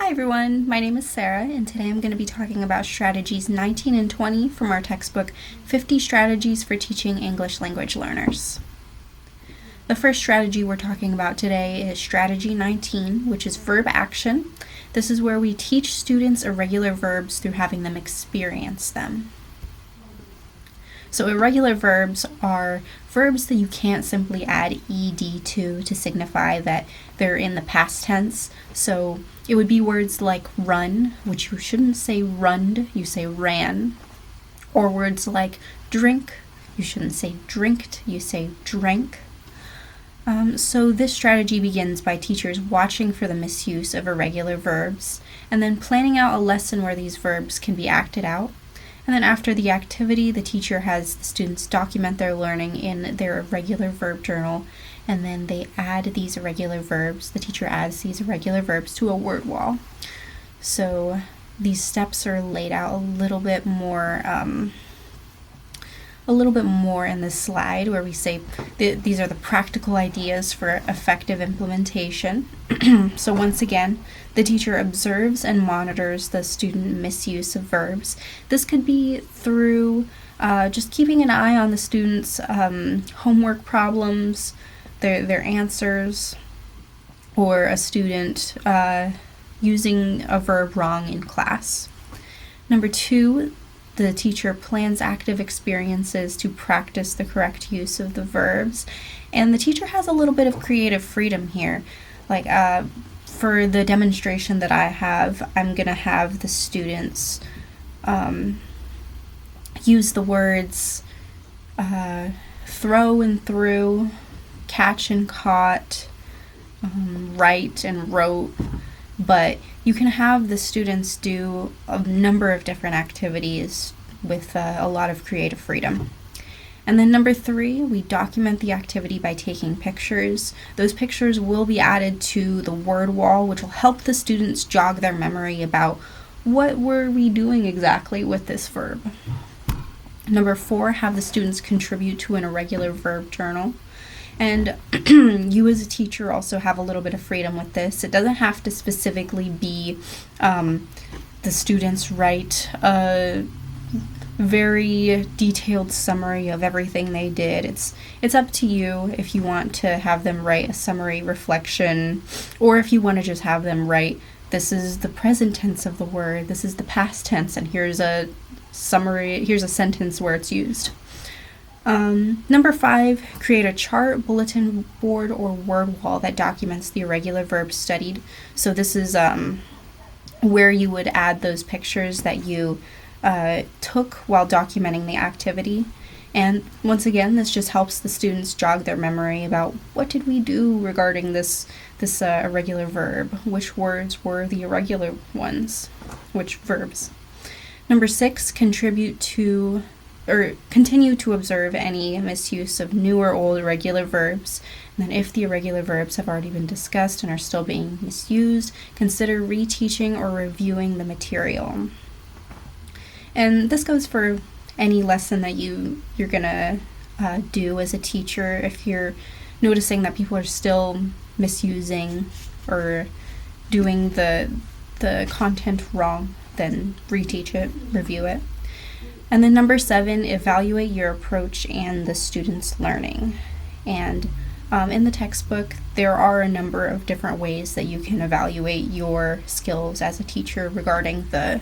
Hi everyone, my name is Sarah, and today I'm going to be talking about strategies 19 and 20 from our textbook, 50 Strategies for Teaching English Language Learners. The first strategy we're talking about today is strategy 19, which is verb action. This is where we teach students irregular verbs through having them experience them. So irregular verbs are verbs that you can't simply add ed to signify that they're in the past tense. So it would be words like run, which you shouldn't say runned, you say ran. Or words like drink, you shouldn't say drinked, you say drank. So this strategy begins by teachers watching for the misuse of irregular verbs and then planning out a lesson where these verbs can be acted out. And then after the activity, the teacher has the students document their learning in their irregular verb journal, and then they add these irregular verbs. The teacher adds these irregular verbs to a word wall. So these steps are laid out a little bit more in this slide, where we say these are the practical ideas for effective implementation. So once again, the teacher observes and monitors the student misuse of verbs. This could be through just keeping an eye on the students' homework problems, their answers, or a student using a verb wrong in class. Number 2, the teacher plans active experiences to practice the correct use of the verbs, and the teacher has a little bit of creative freedom here. Like for the demonstration that I have, I'm going to have the students use the words throw and threw, catch and caught, write and wrote, but you can have the students do a number of different activities with a lot of creative freedom. And then number 3, we document the activity by taking pictures. Those pictures will be added to the word wall, which will help the students jog their memory about what were we doing exactly with this verb. Number 4, have the students contribute to an irregular verb journal. And you as a teacher also have a little bit of freedom with this. It doesn't have to specifically be the students write a very detailed summary of everything they did. It's up to you if you want to have them write a summary reflection, or if you want to just have them write, this is the present tense of the word, this is the past tense, and here's a summary, here's a sentence where it's used. Number 5, create a chart, bulletin board, or word wall that documents the irregular verbs studied. So this is where you would add those pictures that you took while documenting the activity. And once again, this just helps the students jog their memory about what did we do regarding this irregular verb, which words were the irregular ones, which verbs. Number 6, continue to observe any misuse of new or old irregular verbs. And then if the irregular verbs have already been discussed and are still being misused, consider reteaching or reviewing the material. And this goes for any lesson that you're gonna do as a teacher. If you're noticing that people are still misusing or doing the content wrong, then reteach it, review it. And then number 7, evaluate your approach and the student's learning. And in the textbook, there are a number of different ways that you can evaluate your skills as a teacher regarding the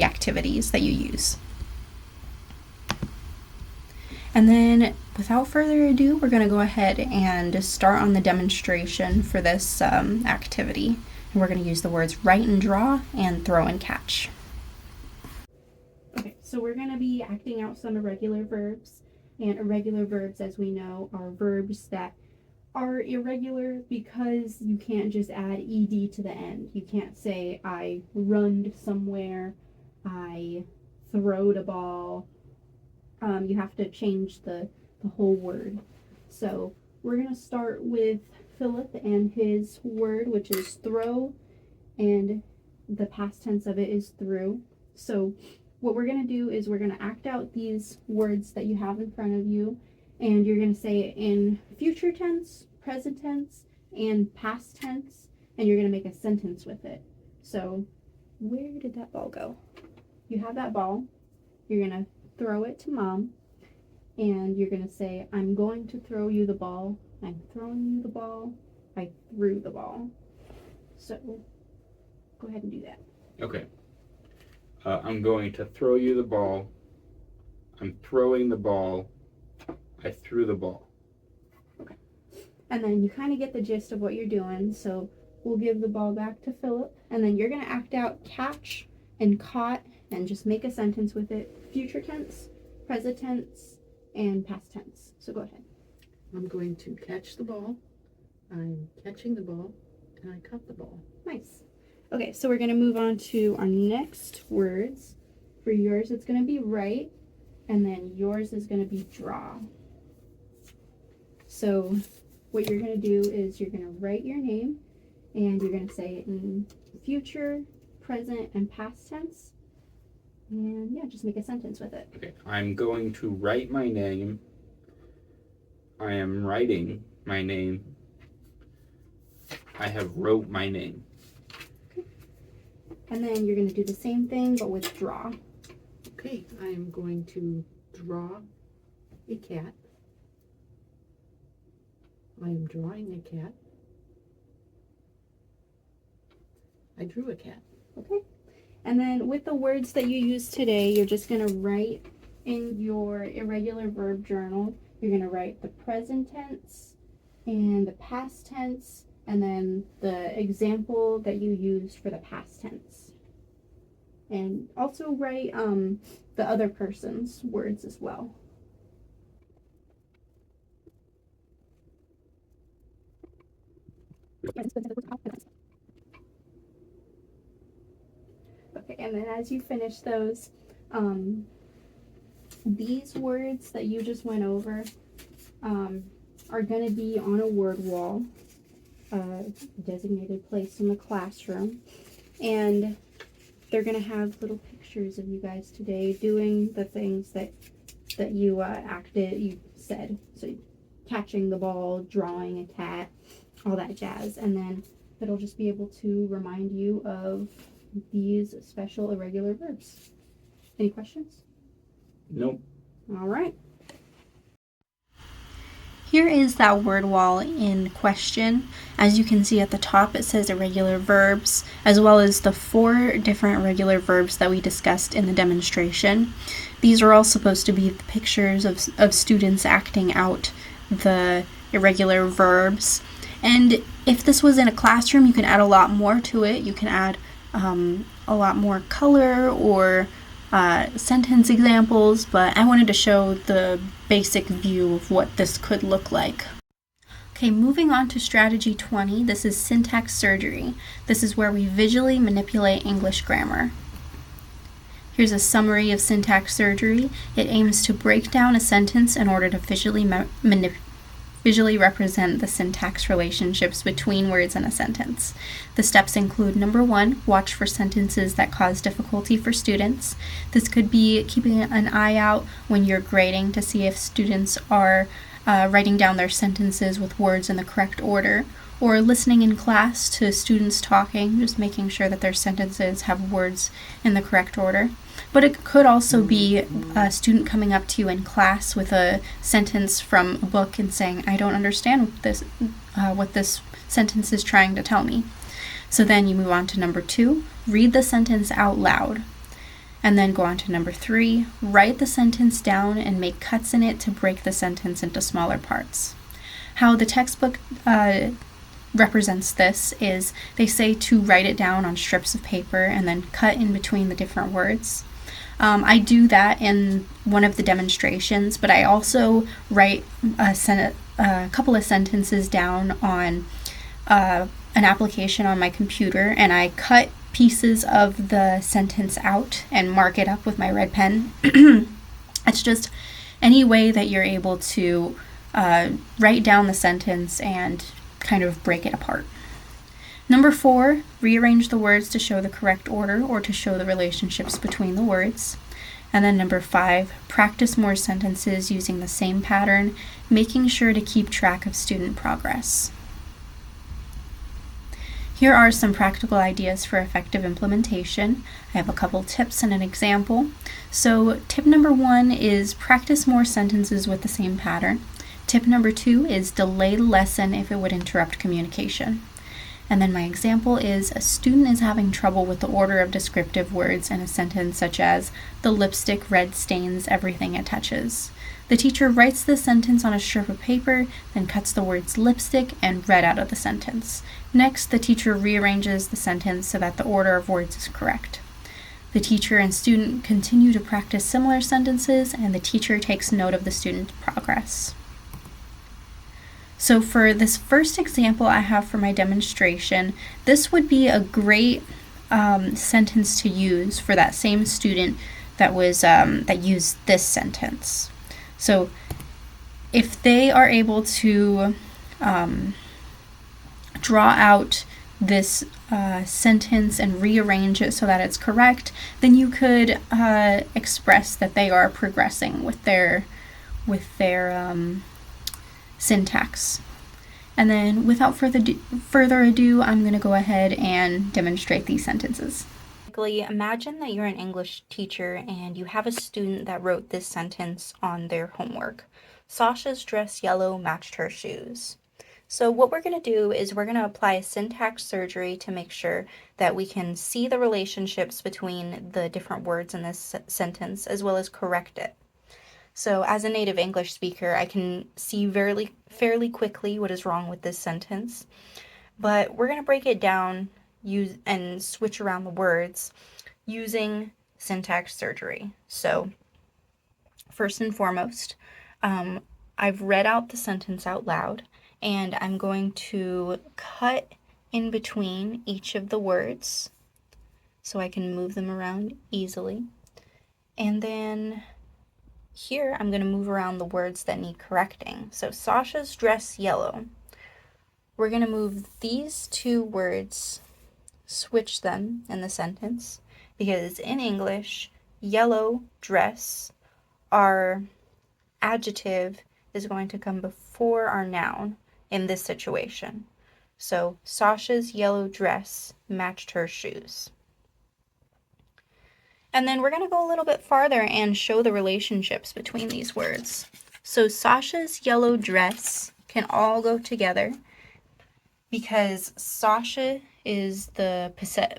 activities that you use. And then, without further ado, we're going to go ahead and start on the demonstration for this activity. And we're going to use the words write and draw and throw and catch. Okay, so we're going to be acting out some irregular verbs. And irregular verbs, as we know, are verbs that are irregular because you can't just add ed to the end. You can't say, I runned somewhere, I throwed a ball. You have to change the whole word. So we're going to start with Philip and his word, which is throw, and the past tense of it is threw. So what we're going to do is we're going to act out these words that you have in front of you, and you're going to say it in future tense, present tense, and past tense, and you're going to make a sentence with it. So where did that ball go? You have that ball. You're going to throw it to Mom, and you're going to say, I'm going to throw you the ball. I'm throwing you the ball. I threw the ball. So go ahead and do that. Okay. I'm going to throw you the ball. I'm throwing the ball. I threw the ball. Okay. And then you kind of get the gist of what you're doing. So we'll give the ball back to Philip, and then you're going to act out catch and caught and just make a sentence with it. Future tense, present tense, and past tense. So go ahead. I'm going to catch the ball. I'm catching the ball, and I caught the ball. Nice. Okay, so we're going to move on to our next words. For yours, it's going to be write, and then yours is going to be draw. So what you're going to do is you're going to write your name, and you're going to say it in future, present, and past tense. And yeah, just make a sentence with it. Okay. I'm going to write my name. I am writing my name. I have wrote my name. And then you're going to do the same thing, but with draw. Okay, I am going to draw a cat. I am drawing a cat. I drew a cat. Okay. And then with the words that you use today, you're just going to write in your irregular verb journal. You're going to write the present tense and the past tense, and then the example that you used for the past tense. And also write the other person's words as well. Okay, and then as you finish those, these words that you just went over are going to be on a word wall, designated place in the classroom, and they're going to have little pictures of you guys today doing the things that you you said. So catching the ball, drawing a cat, all that jazz, and then it'll just be able to remind you of these special irregular verbs. Any questions? Nope. All right. Here is that word wall in question. As you can see at the top, it says irregular verbs, as well as the 4 different irregular verbs that we discussed in the demonstration. These are all supposed to be the pictures of students acting out the irregular verbs. And if this was in a classroom, you can add a lot more to it. You can add a lot more color or sentence examples, but I wanted to show the basic view of what this could look like. Okay, moving on to strategy 20, this is syntax surgery. This is where we visually manipulate English grammar. Here's a summary of syntax surgery. It aims to break down a sentence in order to visually represent the syntax relationships between words in a sentence. The steps include: number 1, watch for sentences that cause difficulty for students. This could be keeping an eye out when you're grading to see if students are writing down their sentences with words in the correct order, or listening in class to students talking, just making sure that their sentences have words in the correct order. But it could also be a student coming up to you in class with a sentence from a book and saying, I don't understand what this sentence is trying to tell me. So then you move on to number 2, read the sentence out loud. And then go on to number 3, write the sentence down and make cuts in it to break the sentence into smaller parts. How the textbook represents this is they say to write it down on strips of paper and then cut in between the different words. I do that in one of the demonstrations, but I also write a couple of sentences down on an application on my computer, and I cut pieces of the sentence out and mark it up with my red pen. It's just any way that you're able to write down the sentence and kind of break it apart. Number 4, rearrange the words to show the correct order or to show the relationships between the words. And then number 5, practice more sentences using the same pattern, making sure to keep track of student progress. Here are some practical ideas for effective implementation. I have a couple tips and an example. So tip number 1 is practice more sentences with the same pattern. Tip number 2 is delay the lesson if it would interrupt communication. And then my example is a student is having trouble with the order of descriptive words in a sentence such as, the lipstick red stains everything it touches. The teacher writes the sentence on a strip of paper, then cuts the words lipstick and red out of the sentence. Next, the teacher rearranges the sentence so that the order of words is correct. The teacher and student continue to practice similar sentences, and the teacher takes note of the student's progress. So for this first example I have for my demonstration, this would be a great sentence to use for that same student that used this sentence. So if they are able to draw out this sentence and rearrange it so that it's correct, then you could express that they are progressing with their syntax. And then without further ado, I'm going to go ahead and demonstrate these sentences. Imagine that you're an English teacher and you have a student that wrote this sentence on their homework. Sasha's dress yellow matched her shoes. So what we're going to do is we're going to apply syntax surgery to make sure that we can see the relationships between the different words in this sentence as well as correct it. So as a native English speaker, I can see fairly quickly what is wrong with this sentence, but we're going to break it down and switch around the words using syntax surgery. So first and foremost, I've read out the sentence out loud, and I'm going to cut in between each of the words so I can move them around easily. And then here I'm going to move around the words that need correcting. So Sasha's dress yellow. We're going to move these two words, switch them in the sentence, because in English, yellow dress, our adjective is going to come before our noun in this situation. So Sasha's yellow dress matched her shoes. And then we're going to go a little bit farther and show the relationships between these words. So Sasha's yellow dress can all go together because Sasha is the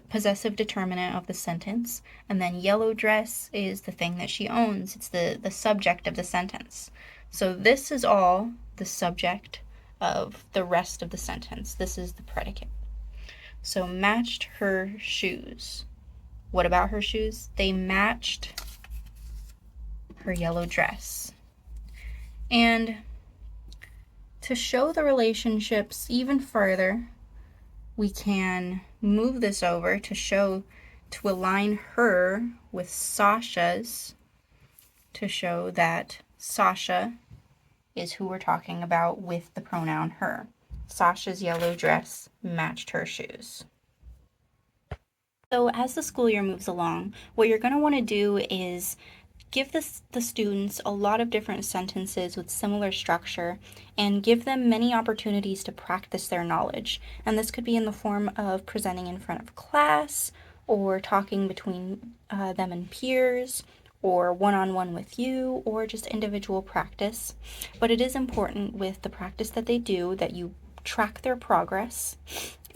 possessive determinant of the sentence, and then yellow dress is the thing that she owns. It's the subject of the sentence. So this is all the subject of the rest of the sentence. This is the predicate. So matched her shoes. What about her shoes? They matched her yellow dress. And to show the relationships even further, we can move this over to align her with Sasha's, to show that Sasha is who we're talking about with the pronoun her. Sasha's yellow dress matched her shoes. So as the school year moves along, what you're going to want to do is give the students a lot of different sentences with similar structure and give them many opportunities to practice their knowledge. And this could be in the form of presenting in front of class, or talking between them and peers, or one-on-one with you, or just individual practice. But it is important with the practice that they do that you track their progress.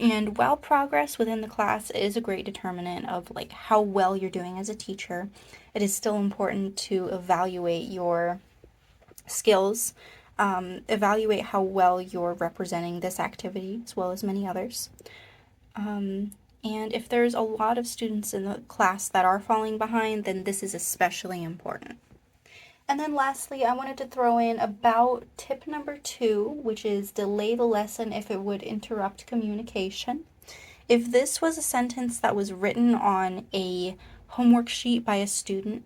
And while progress within the class is a great determinant of how well you're doing as a teacher, it is still important to evaluate your skills, evaluate how well you're representing this activity as well as many others. And if there's a lot of students in the class that are falling behind, then this is especially important. And then lastly, I wanted to throw in about tip number 2, which is delay the lesson if it would interrupt communication. If this was a sentence that was written on a homework sheet by a student,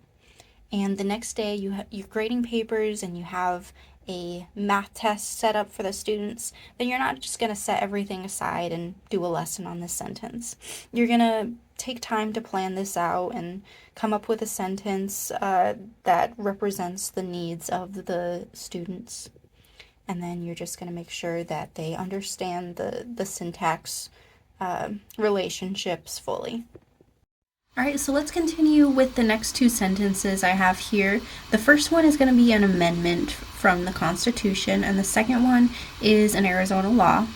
and the next day you're grading papers and you have a math test set up for the students, then you're not just going to set everything aside and do a lesson on this sentence. You're going to take time to plan this out and come up with a sentence that represents the needs of the students. And then you're just going to make sure that they understand the syntax relationships fully. All right, so let's continue with the next two sentences I have here. The first one is going to be an amendment from the Constitution, and the second one is an Arizona law.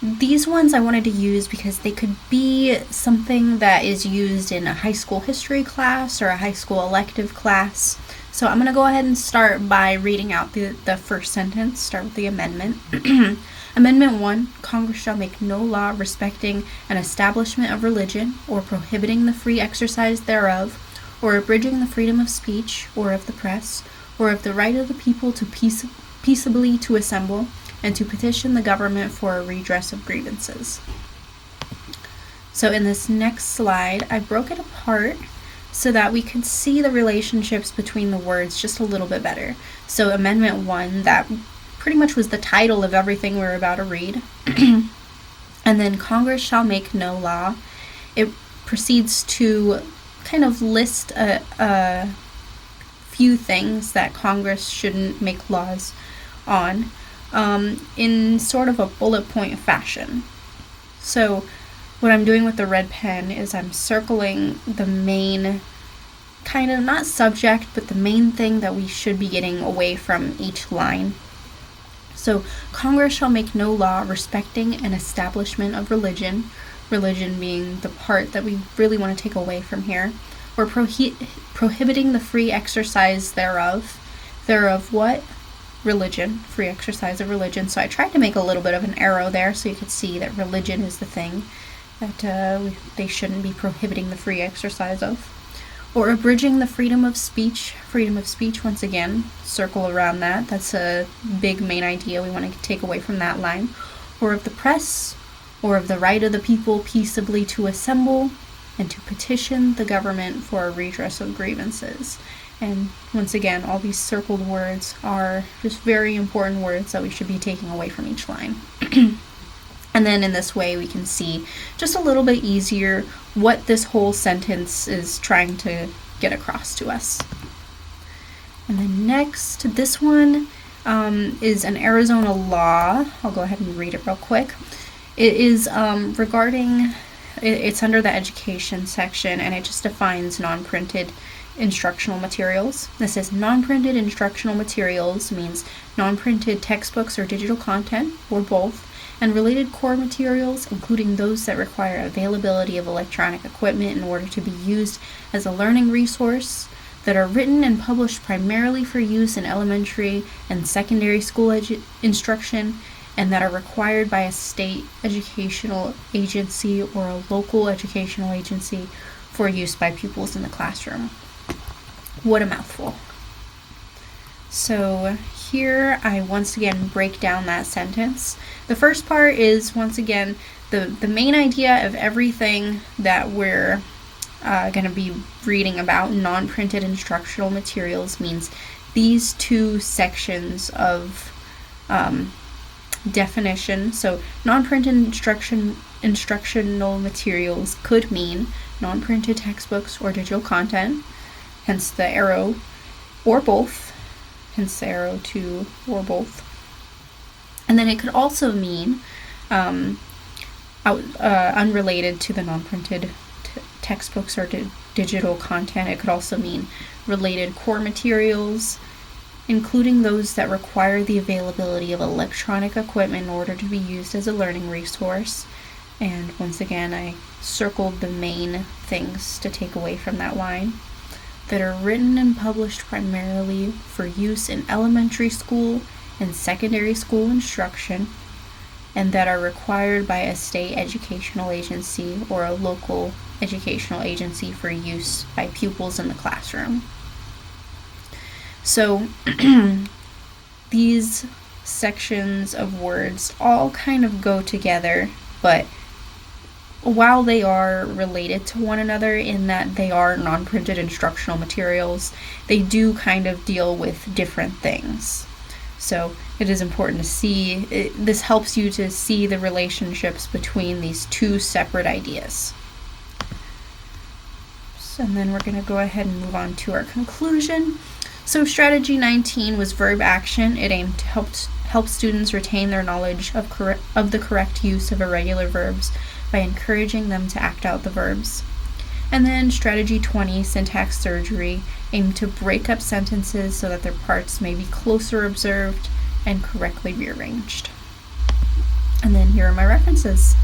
These ones I wanted to use because they could be something that is used in a high school history class or a high school elective class. So I'm going to go ahead and start by reading out the first sentence, start with the amendment. Amendment 1, Congress shall make no law respecting an establishment of religion or prohibiting the free exercise thereof, or abridging the freedom of speech or of the press, or of the right of the people to peaceably to assemble and to petition the government for a redress of grievances. So in this next slide, I broke it apart so that we could see the relationships between the words just a little bit better. So Amendment 1, that pretty much was the title of everything we were about to read. And then Congress shall make no law. It proceeds to kind of list a few things that Congress shouldn't make laws on in sort of a bullet point fashion. So what I'm doing with the red pen is I'm circling the main kind of, not subject, but the main thing that we should be getting away from each line. So Congress shall make no law respecting an establishment of religion, religion being the part that we really want to take away from here, or prohibiting the free exercise thereof. Thereof what? Religion, free exercise of religion. So I tried to make a little bit of an arrow there so you could see that religion is the thing that they shouldn't be prohibiting the free exercise of. Or abridging the freedom of speech. Freedom of speech, once again, circle around that. That's a big main idea we want to take away from that line. Or of the press, or of the right of the people peaceably to assemble and to petition the government for a redress of grievances. And once again, all these circled words are just very important words that we should be taking away from each line. And then in this way, we can see just a little bit easier what this whole sentence is trying to get across to us. And then next, this one is an Arizona law. I'll go ahead and read it real quick. It is regarding, it's under the education section, and it just defines non-printed instructional materials. This says non-printed instructional materials means non-printed textbooks or digital content, or both, and related core materials, including those that require availability of electronic equipment in order to be used as a learning resource, that are written and published primarily for use in elementary and secondary school instruction, and that are required by a state educational agency or a local educational agency for use by pupils in the classroom. What a mouthful. So here I once again break down that sentence. The first part is once again the main idea of everything that we're going to be reading about. Non-printed instructional materials means these two sections of definition. So non-printed instructional materials could mean non-printed textbooks or digital content, hence the arrow, or both, hence the arrow to or both. And then it could also mean unrelated to the non-printed textbooks or digital content. It could also mean related core materials, including those that require the availability of electronic equipment in order to be used as a learning resource. And once again, I circled the main things to take away from that line. That are written and published primarily for use in elementary school and secondary school instruction, and that are required by a state educational agency or a local educational agency for use by pupils in the classroom. So these sections of words all kind of go together, but while they are related to one another in that they are non-printed instructional materials, they do kind of deal with different things. So it is important to see, this helps you to see the relationships between these two separate ideas. So, and then we're going to go ahead and move on to our conclusion. So strategy 19 was verb action. It aimed to help students retain their knowledge of the correct use of irregular verbs by encouraging them to act out the verbs. And then strategy 20, syntax surgery, aim to break up sentences so that their parts may be closer observed and correctly rearranged. And then here are my references.